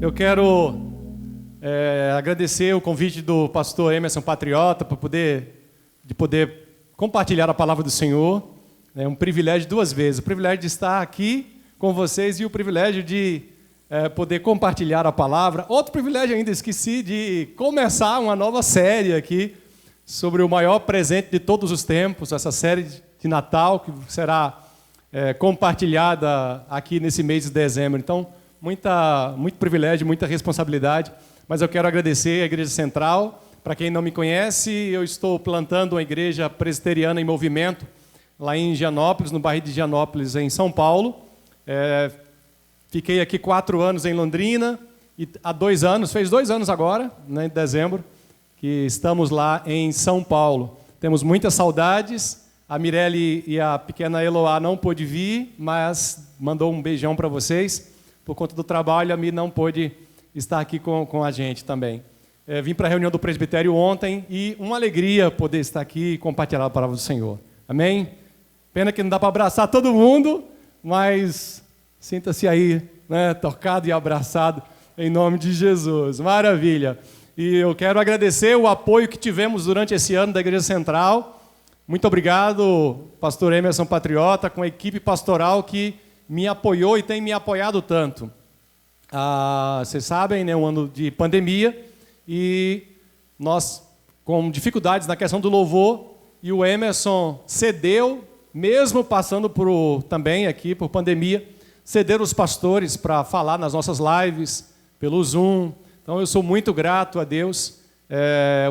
Eu quero agradecer o convite do pastor Emerson Patriota para poder compartilhar a palavra do Senhor. É um privilégio duas vezes. O privilégio de estar aqui com vocês e o privilégio de poder compartilhar a palavra. Outro privilégio ainda, esqueci de começar uma nova série aqui sobre o maior presente de todos os tempos, essa série de Natal que será compartilhada aqui nesse mês de dezembro. Então, muito privilégio, muita responsabilidade, mas eu quero agradecer à Igreja Central. Para quem não me conhece, eu estou plantando uma igreja presbiteriana em movimento lá em Gianópolis, no bairro de Gianópolis, em São Paulo. Fiquei aqui 4 anos em Londrina e há 2 anos, fez 2 anos agora, né, em dezembro, que estamos lá em São Paulo. Temos muitas saudades. A Mirelle e a pequena Eloá não pôde vir, mas mandou um beijão para vocês. Por conta do trabalho, a Mi não pôde estar aqui com a gente também. Vim para a reunião do presbitério ontem e uma alegria poder estar aqui e compartilhar a palavra do Senhor. Amém? Pena que não dá para abraçar todo mundo, mas sinta-se aí, né, tocado e abraçado em nome de Jesus. Maravilha! E eu quero agradecer o apoio que tivemos durante esse ano da Igreja Central. Muito obrigado, pastor Emerson Patriota, com a equipe pastoral que me apoiou e tem me apoiado tanto. Vocês sabem, né, um ano de pandemia e nós com dificuldades na questão do louvor e o Emerson cedeu, mesmo passando também aqui por pandemia, cederam os pastores para falar nas nossas lives, pelo Zoom. Então eu sou muito grato a Deus.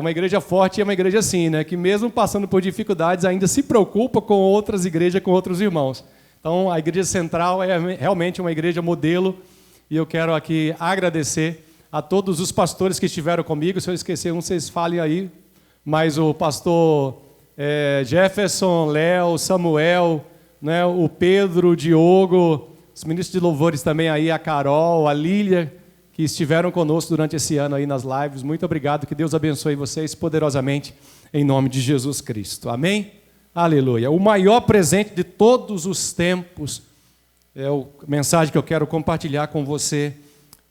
Uma igreja forte é uma igreja assim, né, que mesmo passando por dificuldades ainda se preocupa com outras igrejas, com outros irmãos. Então a Igreja Central é realmente uma igreja modelo e eu quero aqui agradecer a todos os pastores que estiveram comigo. Se eu esquecer um, vocês falem aí, mas o pastor Jefferson, Léo, Samuel, né, o Pedro, o Diogo, os ministros de louvores também aí, a Carol, a Lília, que estiveram conosco durante esse ano aí nas lives. Muito obrigado, que Deus abençoe vocês poderosamente, em nome de Jesus Cristo. Amém? Aleluia. O maior presente de todos os tempos é a mensagem que eu quero compartilhar com você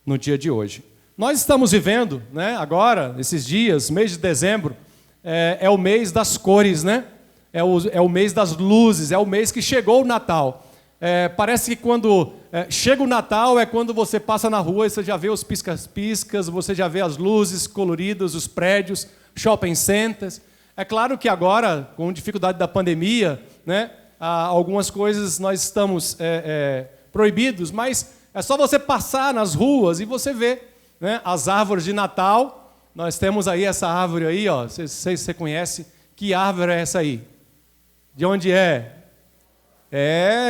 no dia de hoje. Nós estamos vivendo, né, agora, esses dias, mês de dezembro, é o mês das cores, né? É o mês das luzes, é o mês que chegou o Natal. Parece que quando chega o Natal é quando você passa na rua e você já vê os piscas-piscas, você já vê as luzes coloridas, os prédios, shopping centers. É claro que agora, com dificuldade da pandemia, né, algumas coisas nós estamos proibidos, mas é só você passar nas ruas e você vê, né, as árvores de Natal. Nós temos aí essa árvore aí, ó. Você conhece? Que árvore é essa aí? De onde é?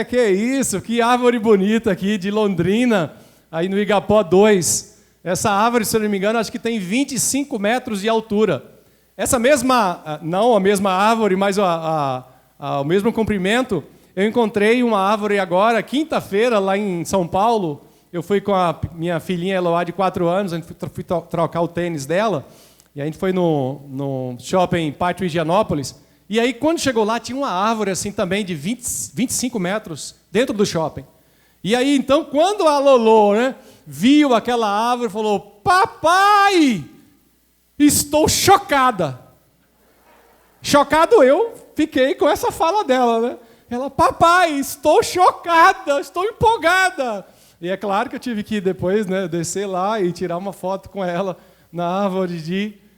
Que isso, que árvore bonita aqui de Londrina, aí no Igapó 2. Essa árvore, se eu não me engano, acho que tem 25 metros de altura. Essa mesma, não a mesma árvore, mas o mesmo comprimento, eu encontrei uma árvore agora, quinta-feira, lá em São Paulo. Eu fui com a minha filhinha Eloá, de 4 anos, a gente foi trocar o tênis dela, e a gente foi no shopping Pátio Higienópolis. E aí, quando chegou lá, tinha uma árvore assim também de 25 metros dentro do shopping. E aí, então, quando a Lolô, né, viu aquela árvore, falou: papai, estou chocada. Chocado eu fiquei com essa fala dela, né? Ela: papai, estou chocada, estou empolgada. E é claro que eu tive que depois, né, descer lá e tirar uma foto com ela na árvore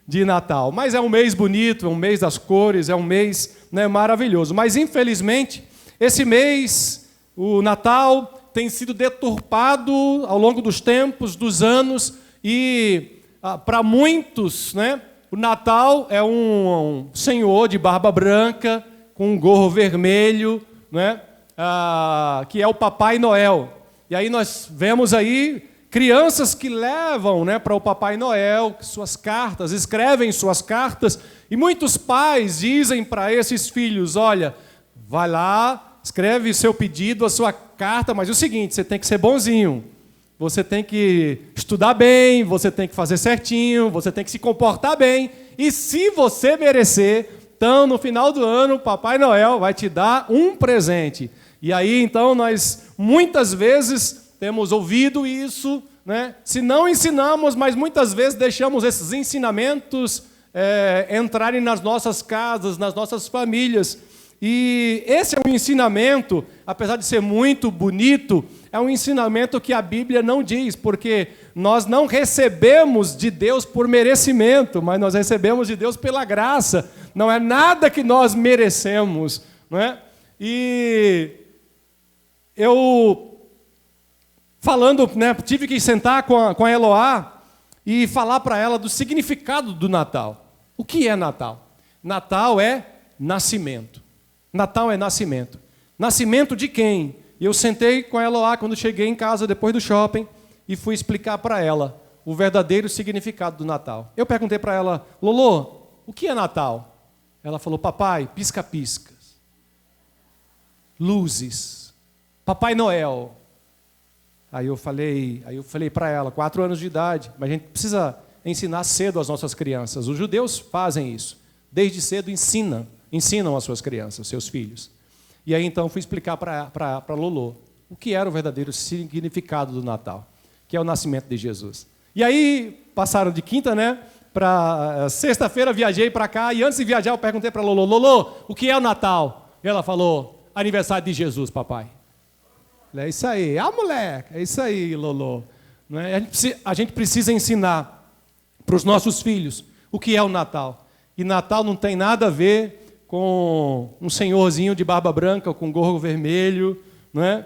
de Natal. Mas é um mês bonito, é um mês das cores, é um mês, né, maravilhoso. Mas, infelizmente, esse mês, o Natal, tem sido deturpado ao longo dos tempos, dos anos, e para muitos, né, o Natal é um senhor de barba branca, com um gorro vermelho, né, que é o Papai Noel. E aí nós vemos aí crianças que levam, né, para o Papai Noel suas cartas, escrevem suas cartas, e muitos pais dizem para esses filhos: olha, vai lá, escreve seu pedido, a sua carta, mas é o seguinte, você tem que ser bonzinho, você tem que estudar bem, você tem que fazer certinho, você tem que se comportar bem, e se você merecer, então no final do ano o Papai Noel vai te dar um presente. E aí então nós muitas vezes temos ouvido isso né? Se não ensinamos, mas muitas vezes deixamos esses ensinamentos entrarem nas nossas casas, nas nossas famílias. E esse é um ensinamento, apesar de ser muito bonito, é um ensinamento que a Bíblia não diz, porque nós não recebemos de Deus por merecimento, mas nós recebemos de Deus pela graça. Não é nada que nós merecemos, não é? E eu, falando, né, tive que sentar com a Eloá e falar para ela do significado do Natal. O que é Natal? Natal é nascimento. Natal é nascimento. Nascimento de quem? Eu sentei com a Eloá quando cheguei em casa depois do shopping e fui explicar para ela o verdadeiro significado do Natal. Eu perguntei para ela, Lolo, o que é Natal? Ela falou, papai, pisca-piscas, luzes, Papai Noel. Aí eu falei para ela, 4 anos de idade, mas a gente precisa ensinar cedo as nossas crianças. Os judeus fazem isso, desde cedo ensinam as suas crianças, seus filhos. E aí então fui explicar para Lolo o que era o verdadeiro significado do Natal, que é o nascimento de Jesus. E aí passaram de quinta, né, para sexta-feira, viajei para cá, e antes de viajar eu perguntei para Lolo, Lolo, o que é o Natal? E ela falou, aniversário de Jesus, papai. É isso aí, moleque, é isso aí, Lolo. Não é? A gente precisa ensinar para os nossos filhos o que é o Natal. E Natal não tem nada a ver com um senhorzinho de barba branca, com gorro vermelho, não é?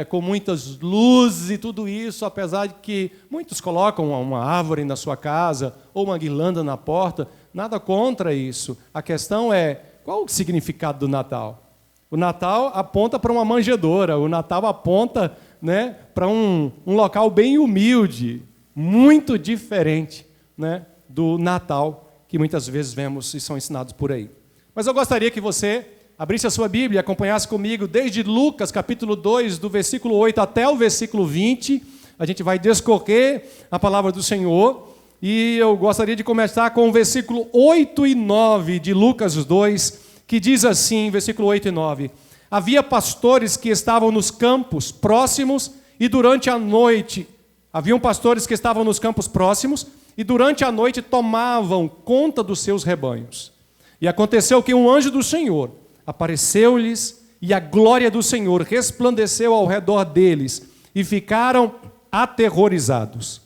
Com muitas luzes e tudo isso, apesar de que muitos colocam uma árvore na sua casa ou uma guirlanda na porta, nada contra isso. A questão é, qual o significado do Natal? O Natal aponta para uma manjedoura, o Natal aponta, né, para um local bem humilde, muito diferente, né, do Natal que muitas vezes vemos e são ensinados por aí. Mas eu gostaria que você abrisse a sua Bíblia e acompanhasse comigo desde Lucas, capítulo 2, do versículo 8 até o versículo 20. A gente vai discorrer a palavra do Senhor. E eu gostaria de começar com o versículo 8 e 9 de Lucas 2, que diz assim, versículo 8 e 9. Havia pastores que estavam nos campos próximos e durante a noite... Haviam pastores que estavam nos campos próximos e durante a noite tomavam conta dos seus rebanhos. E aconteceu que um anjo do Senhor apareceu-lhes e a glória do Senhor resplandeceu ao redor deles e ficaram aterrorizados.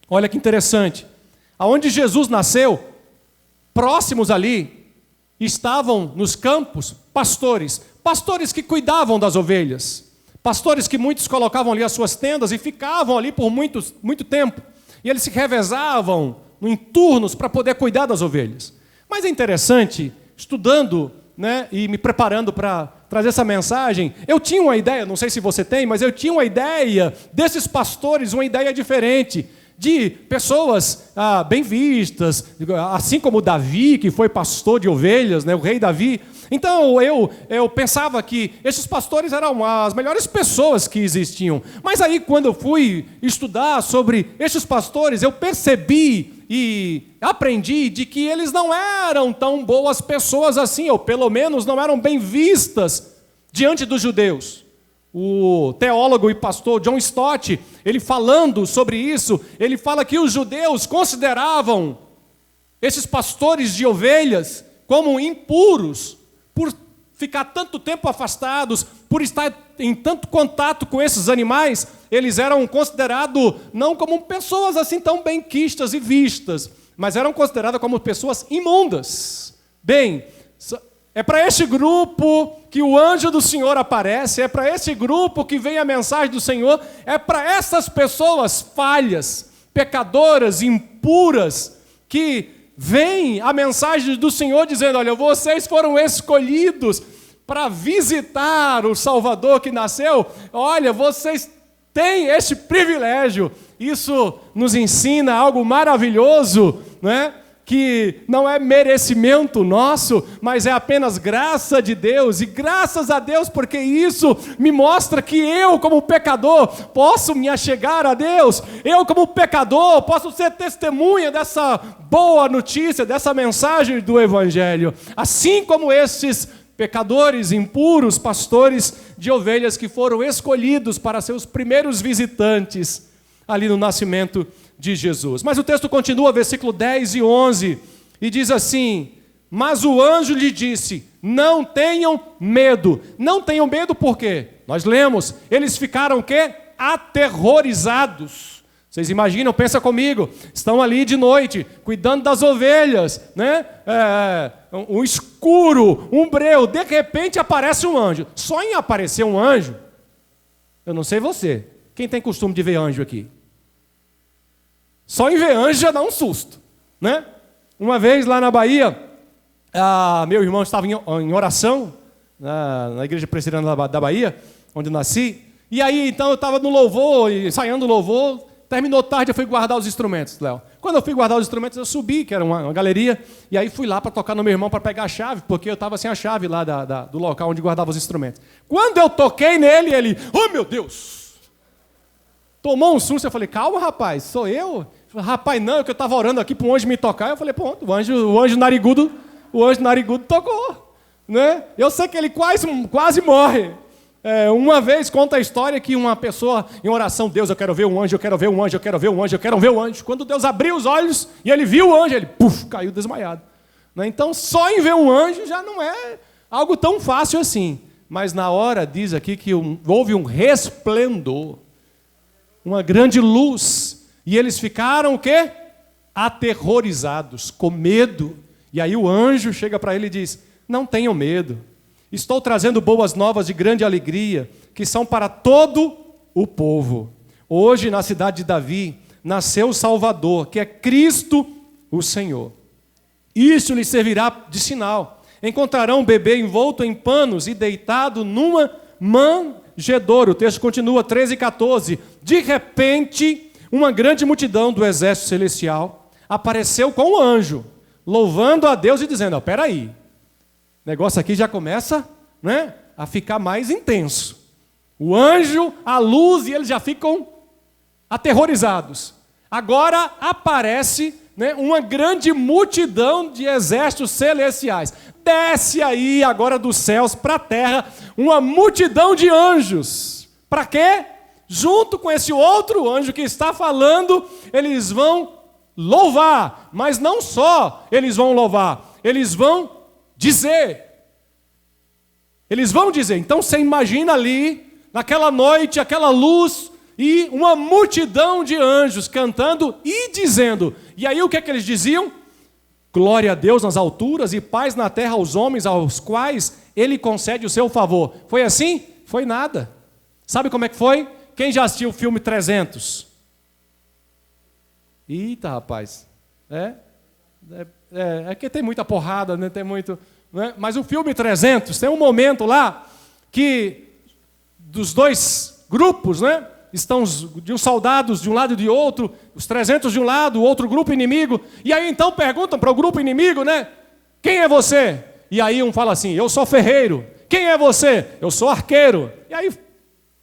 Olha que interessante. Aonde Jesus nasceu, próximos ali, estavam nos campos pastores que cuidavam das ovelhas, pastores que muitos colocavam ali as suas tendas e ficavam ali por muito tempo. E eles se revezavam em turnos para poder cuidar das ovelhas. Mas é interessante, estudando, né, e me preparando para trazer essa mensagem, eu tinha uma ideia, não sei se você tem, mas eu tinha uma ideia desses pastores, uma ideia diferente, de pessoas bem vistas, assim como Davi, que foi pastor de ovelhas, né, o rei Davi. Então eu pensava que esses pastores eram as melhores pessoas que existiam. Mas aí quando eu fui estudar sobre esses pastores, eu percebi e aprendi de que eles não eram tão boas pessoas assim, ou pelo menos não eram bem vistas diante dos judeus. O teólogo e pastor John Stott, ele falando sobre isso, ele fala que os judeus consideravam esses pastores de ovelhas como impuros, por ficar tanto tempo afastados, por estar em tanto contato com esses animais, eles eram considerados não como pessoas assim tão bem quistas e vistas, mas eram consideradas como pessoas imundas. Bem, é para este grupo que o anjo do Senhor aparece, é para esse grupo que vem a mensagem do Senhor, é para essas pessoas falhas, pecadoras, impuras, que vem a mensagem do Senhor dizendo, olha, vocês foram escolhidos para visitar o Salvador que nasceu, olha, vocês têm este privilégio. Isso nos ensina algo maravilhoso, não é? Que não é merecimento nosso, mas é apenas graça de Deus, e graças a Deus, porque isso me mostra que eu, como pecador, posso me achegar a Deus, eu, como pecador, posso ser testemunha dessa boa notícia, dessa mensagem do Evangelho, assim como esses pecadores impuros, pastores de ovelhas que foram escolhidos para ser os primeiros visitantes. ali no nascimento de Jesus. Mas o texto continua, versículo 10 e 11, e diz assim: mas o anjo lhe disse, não tenham medo. Não tenham medo por quê? Nós lemos, eles ficaram o quê? Aterrorizados. Vocês imaginam, pensa comigo, estão ali de noite, cuidando das ovelhas, né? Um escuro, um breu, de repente aparece um anjo. Só em aparecer um anjo, eu não sei você, quem tem costume de ver anjo aqui? Só em ver anjo já dá um susto, né? Uma vez lá na Bahia, meu irmão estava em oração, na igreja presbiteriana da Bahia, onde eu nasci, e aí então eu estava no louvor, ensaiando o louvor, terminou tarde, eu fui guardar os instrumentos, Léo. Quando eu fui guardar os instrumentos, eu subi, que era uma galeria, e aí fui lá para tocar no meu irmão para pegar a chave, porque eu estava sem a chave lá do local onde guardava os instrumentos. Quando eu toquei nele, ele, oh meu Deus! Tomou um susto, eu falei, calma rapaz, sou eu? Rapaz, não, é que eu estava orando aqui para um anjo me tocar, eu falei, pronto, o anjo narigudo tocou, né? Eu sei que ele quase morre. Uma vez conta a história que uma pessoa em oração, Deus, eu quero ver um anjo, eu quero ver um anjo, eu quero ver um anjo, eu quero ver um anjo. Quando Deus abriu os olhos e ele viu o anjo, ele caiu desmaiado. Né? Então, só em ver um anjo já não é algo tão fácil assim. Mas na hora, diz aqui que houve um resplendor, uma grande luz, e eles ficaram o quê? Aterrorizados, com medo. E aí o anjo chega para ele e diz, não tenham medo. Estou trazendo boas novas de grande alegria, que são para todo o povo. Hoje, na cidade de Davi, nasceu o Salvador, que é Cristo o Senhor. Isso lhes servirá de sinal. Encontrarão um bebê envolto em panos e deitado numa manjedoura. O texto continua, 13 e 14. De repente, uma grande multidão do exército celestial apareceu com um anjo, louvando a Deus e dizendo, espera aí, o negócio aqui já começa, né, a ficar mais intenso. O anjo, a luz, e eles já ficam aterrorizados. Agora aparece, né, uma grande multidão de exércitos celestiais. Desce aí agora dos céus para a terra uma multidão de anjos. Para quê? Junto com esse outro anjo que está falando, eles vão louvar. Mas não só eles vão louvar, eles vão dizer. Eles vão dizer. Então você imagina ali, naquela noite, aquela luz e uma multidão de anjos cantando e dizendo. E aí o que é que eles diziam? Glória a Deus nas alturas e paz na terra aos homens aos quais Ele concede o seu favor. Foi assim? Foi nada. Sabe como é que foi? Quem já assistiu o filme 300? Eita, rapaz. É que tem muita porrada, né? Tem muito... Né? Mas o filme 300, tem um momento lá que dos dois grupos, né? Estão os soldados de um lado e de outro, os 300 de um lado, o outro grupo inimigo, e aí então perguntam para o grupo inimigo, né? Quem é você? E aí um fala assim, eu sou ferreiro. Quem é você? Eu sou arqueiro. E aí,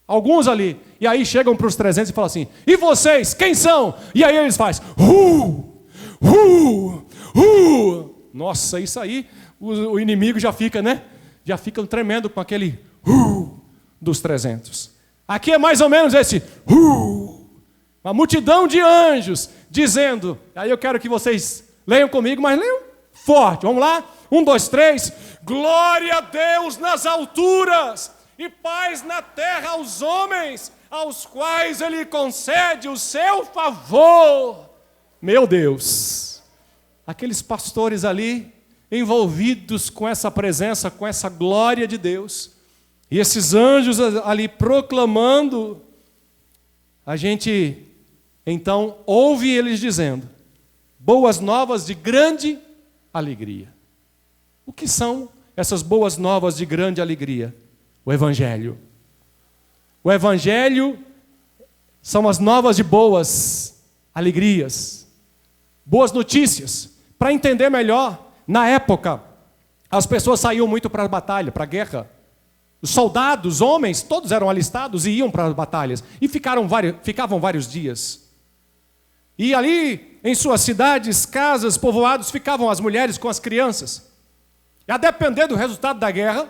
alguns ali, e aí chegam para os 300 e falam assim, e vocês, quem são? E aí eles fazem, Nossa, isso aí, o inimigo já fica, né? Já fica tremendo com aquele dos 300. Aqui é mais ou menos esse uma multidão de anjos dizendo, aí eu quero que vocês leiam comigo, mas leiam forte, vamos lá? 1, 2, 3, glória a Deus nas alturas e paz na terra aos homens, aos quais Ele concede o seu favor. Meu Deus, aqueles pastores ali, envolvidos com essa presença, com essa glória de Deus, e esses anjos ali proclamando, a gente então ouve eles dizendo, boas novas de grande alegria. O que são essas boas novas de grande alegria? O Evangelho. O Evangelho são as novas de boas alegrias, boas notícias. Para entender melhor, na época, as pessoas saíam muito para a batalha, para a guerra. Os soldados, homens, todos eram alistados e iam para as batalhas. E ficavam vários dias. E ali, em suas cidades, casas, povoados, ficavam as mulheres com as crianças. E a depender do resultado da guerra,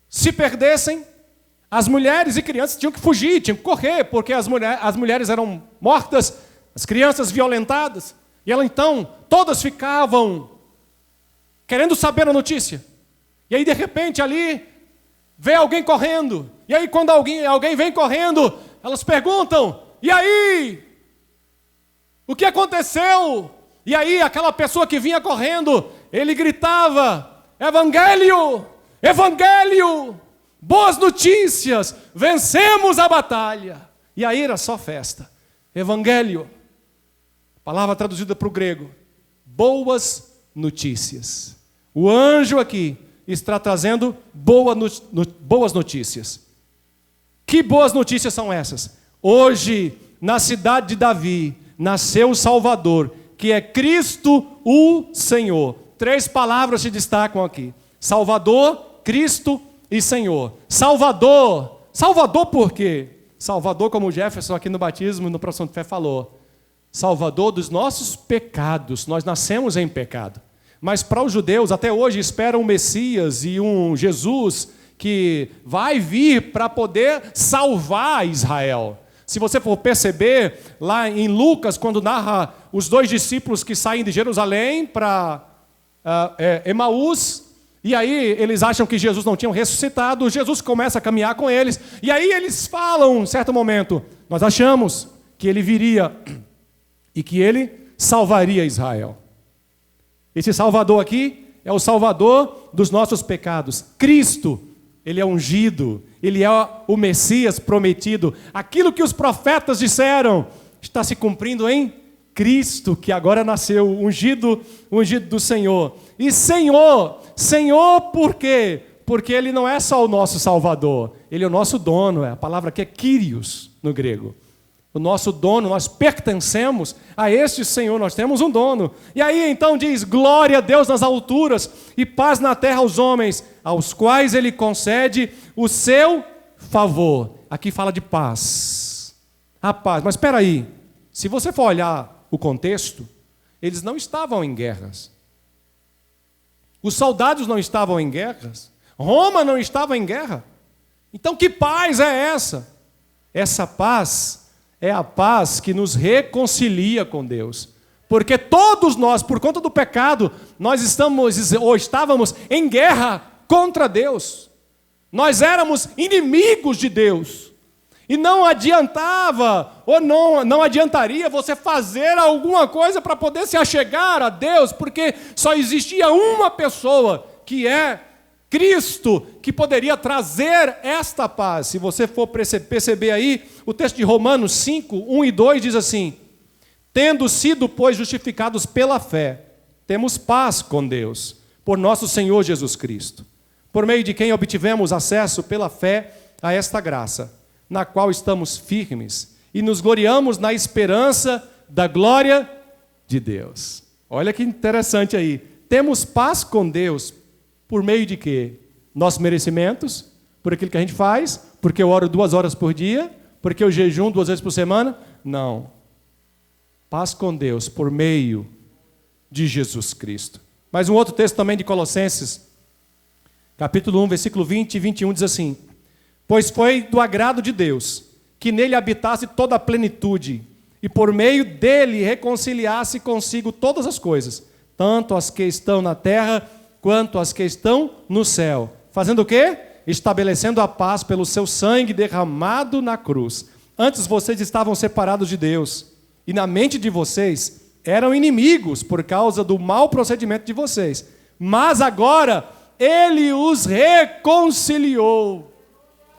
se perdessem, as mulheres e crianças tinham que fugir, tinham que correr, porque as mulheres eram mortas, as crianças violentadas. E ela então, todas ficavam querendo saber a notícia. E aí, de repente, ali, vê alguém correndo. E aí, quando alguém vem correndo, elas perguntam, e aí? O que aconteceu? E aí, aquela pessoa que vinha correndo, ele gritava, Evangelho! Evangelho! Boas notícias! Vencemos a batalha! E aí era só festa. Evangelho, palavra traduzida para o grego, boas notícias. O anjo aqui está trazendo boas notícias. Que boas notícias são essas? Hoje, na cidade de Davi, nasceu o Salvador, que é Cristo o Senhor. 3 palavras se destacam aqui. Salvador, Cristo e Senhor. Salvador. Salvador por quê? Salvador, como o Jefferson aqui no batismo, no Profissão de Fé falou. Salvador dos nossos pecados. Nós nascemos em pecado. Mas para os judeus, até hoje, esperam um Messias e um Jesus que vai vir para poder salvar Israel. Se você for perceber, lá em Lucas, quando narra os 2 discípulos que saem de Jerusalém para Emaús, e aí eles acham que Jesus não tinha ressuscitado, Jesus começa a caminhar com eles, e aí eles falam, em certo momento, nós achamos que ele viria e que ele salvaria Israel. Esse Salvador aqui é o Salvador dos nossos pecados. Cristo, ele é ungido, ele é o Messias prometido. Aquilo que os profetas disseram está se cumprindo em Cristo, que agora nasceu, ungido do Senhor. E Senhor por quê? Porque ele não é só o nosso Salvador, ele é o nosso dono, a palavra aqui é Kyrios no grego. O nosso dono, nós pertencemos a este Senhor, nós temos um dono. E aí então diz, glória a Deus nas alturas e paz na terra aos homens, aos quais ele concede o seu favor. Aqui fala de paz. A paz, mas espera aí, se você for olhar o contexto, eles não estavam em guerras. Os soldados não estavam em guerras. Roma não estava em guerra. Então que paz é essa? Essa paz é a paz que nos reconcilia com Deus. Porque todos nós, por conta do pecado, nós estávamos em guerra contra Deus. Nós éramos inimigos de Deus. E não adiantava, ou não adiantaria você fazer alguma coisa para poder se achegar a Deus, porque só existia uma pessoa, que é Cristo, que poderia trazer esta paz. Se você for perceber aí, o texto de Romanos 5, 1 e 2 diz assim, tendo sido, pois, justificados pela fé, temos paz com Deus, por nosso Senhor Jesus Cristo, por meio de quem obtivemos acesso pela fé a esta graça, na qual estamos firmes e nos gloriamos na esperança da glória de Deus. Olha que interessante aí. Temos paz com Deus por meio de quê? Nossos merecimentos, por aquilo que a gente faz, porque eu oro 2 horas por dia, porque eu jejum 2 vezes por semana? Não. Paz com Deus por meio de Jesus Cristo. Mas um outro texto também de Colossenses, capítulo 1, versículo 20 e 21 diz assim, pois foi do agrado de Deus que nele habitasse toda a plenitude e por meio dele reconciliasse consigo todas as coisas, tanto as que estão na terra quanto as que estão no céu. Fazendo o quê? Estabelecendo a paz pelo seu sangue derramado na cruz. Antes vocês estavam separados de Deus e na mente de vocês eram inimigos por causa do mau procedimento de vocês. Mas agora ele os reconciliou.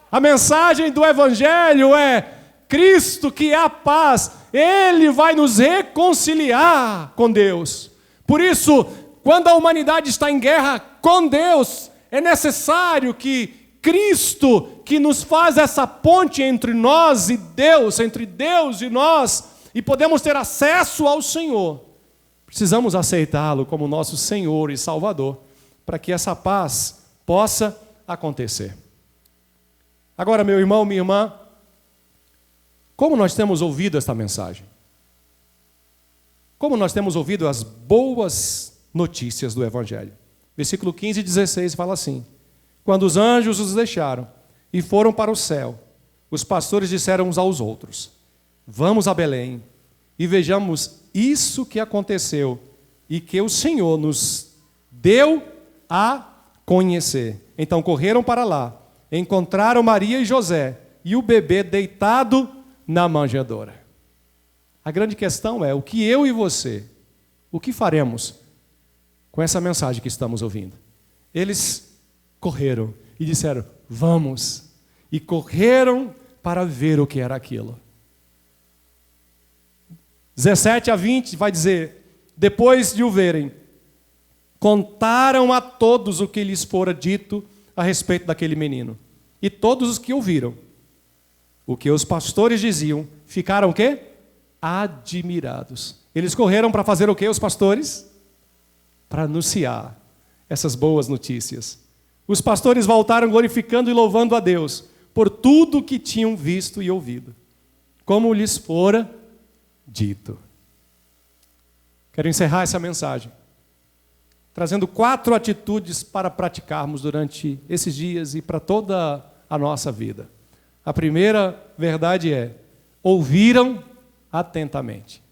A mensagem do Evangelho é Cristo, que é a paz, ele vai nos reconciliar com Deus. Por isso, quando a humanidade está em guerra com Deus, é necessário que Cristo, que nos faz essa ponte entre nós e Deus, entre Deus e nós, e podemos ter acesso ao Senhor, precisamos aceitá-lo como nosso Senhor e Salvador, para que essa paz possa acontecer. Agora, meu irmão, minha irmã, como nós temos ouvido esta mensagem? Como nós temos ouvido as boas notícias do Evangelho? Versículo 15 e 16 fala assim, quando os anjos os deixaram, e foram para o céu, os pastores disseram uns aos outros: vamos a Belém e vejamos isso que aconteceu e que o Senhor nos deu a conhecer. Então correram para lá, encontraram Maria e José e o bebê deitado na manjedoura. A grande questão é: o que eu e você, o que faremos com essa mensagem que estamos ouvindo? Eles correram e disseram: vamos. E correram para ver o que era aquilo. 17 a 20 vai dizer: depois de o verem, contaram a todos o que lhes fora dito a respeito daquele menino. E todos os que ouviram o que os pastores diziam, ficaram o quê? Admirados. Eles correram para fazer o quê, os pastores? Para anunciar essas boas notícias. Os pastores voltaram glorificando e louvando a Deus por tudo o que tinham visto e ouvido, como lhes fora dito. Quero encerrar essa mensagem trazendo 4 atitudes para praticarmos durante esses dias e para toda a nossa vida. A primeira verdade é: ouviram atentamente.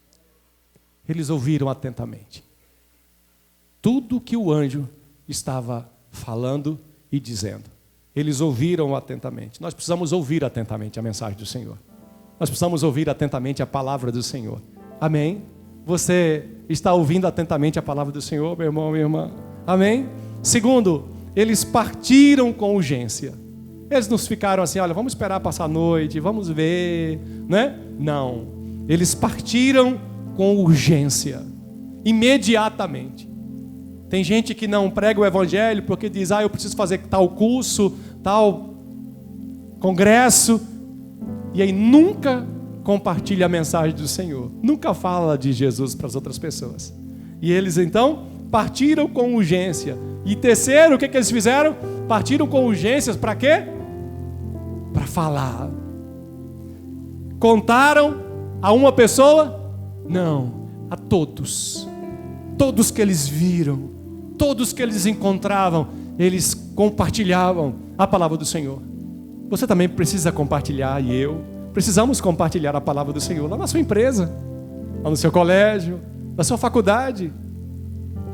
Eles ouviram atentamente tudo que o anjo estava falando e dizendo. Eles ouviram atentamente. Nós precisamos ouvir atentamente a mensagem do Senhor. Nós precisamos ouvir atentamente a palavra do Senhor. Amém? Você está ouvindo atentamente a palavra do Senhor, meu irmão, minha irmã? Amém? Segundo, eles partiram com urgência. Eles não ficaram assim: olha, vamos esperar passar a noite, vamos ver, né? Não. Eles partiram com urgência, imediatamente. Tem gente que não prega o evangelho porque diz: eu preciso fazer tal curso, tal congresso, e aí nunca compartilha a mensagem do Senhor, nunca fala de Jesus para as outras pessoas. E eles então partiram com urgência. E terceiro, o que eles fizeram? Partiram com urgências para quê? Para falar. Contaram a uma pessoa? Não, a todos. Todos que eles viram, todos que eles encontravam, eles compartilhavam a palavra do Senhor. Você também precisa compartilhar, e eu precisamos compartilhar a palavra do Senhor lá na sua empresa, lá no seu colégio, na sua faculdade,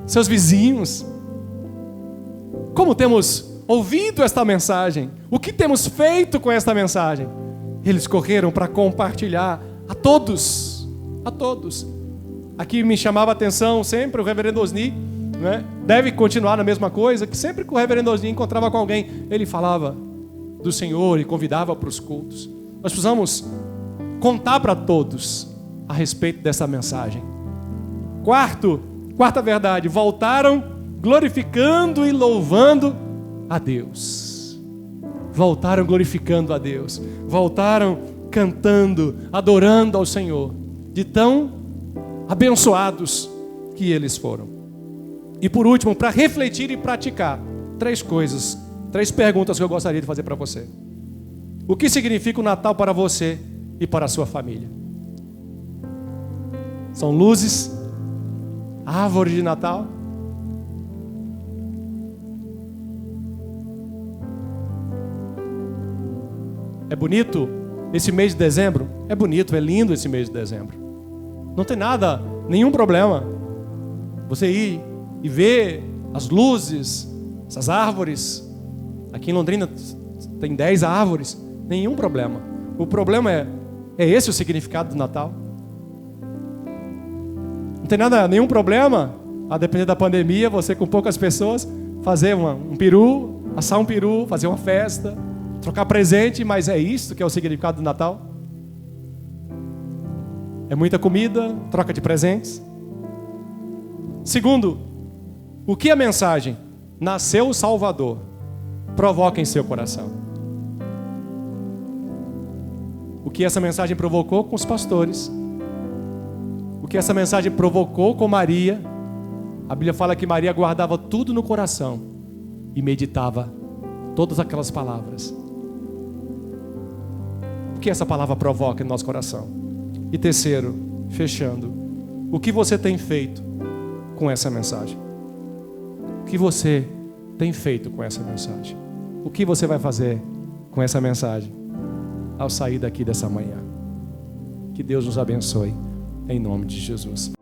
seus vizinhos. Como temos ouvido esta mensagem? O que temos feito com esta mensagem? Eles correram para compartilhar a todos, a todos. Aqui me chamava a atenção sempre o reverendo Osni, né? Deve continuar na mesma coisa, que sempre que o reverendo Osni encontrava com alguém, ele falava do Senhor e convidava para os cultos. Nós precisamos contar para todos a respeito dessa mensagem. Quarta verdade: voltaram glorificando e louvando a Deus. Voltaram glorificando a Deus. Voltaram cantando, adorando ao Senhor, de tão abençoados que eles foram. E por último, para refletir e praticar, 3 coisas, 3 perguntas que eu gostaria de fazer para você. O que significa o Natal para você e para a sua família? São luzes, árvore de Natal. É bonito esse mês de dezembro? É bonito, é lindo esse mês de dezembro. Não tem nada, nenhum problema você ir e ver as luzes, essas árvores. Aqui em Londrina tem 10 árvores. Nenhum problema. O problema é esse o significado do Natal? Não tem nada, nenhum problema, a depender da pandemia, você com poucas pessoas, fazer um peru, assar um peru, fazer uma festa, trocar presente, mas é isso que é o significado do Natal? É muita comida, troca de presentes. Segundo, o que a mensagem "Nasceu o Salvador" provoca em seu coração? O que essa mensagem provocou com os pastores? O que essa mensagem provocou com Maria? A Bíblia fala que Maria guardava tudo no coração e meditava todas aquelas palavras. O que essa palavra provoca em nosso coração? E terceiro, fechando, o que você tem feito com essa mensagem? O que você tem feito com essa mensagem? O que você vai fazer com essa mensagem ao sair daqui dessa manhã. Que Deus nos abençoe, em nome de Jesus.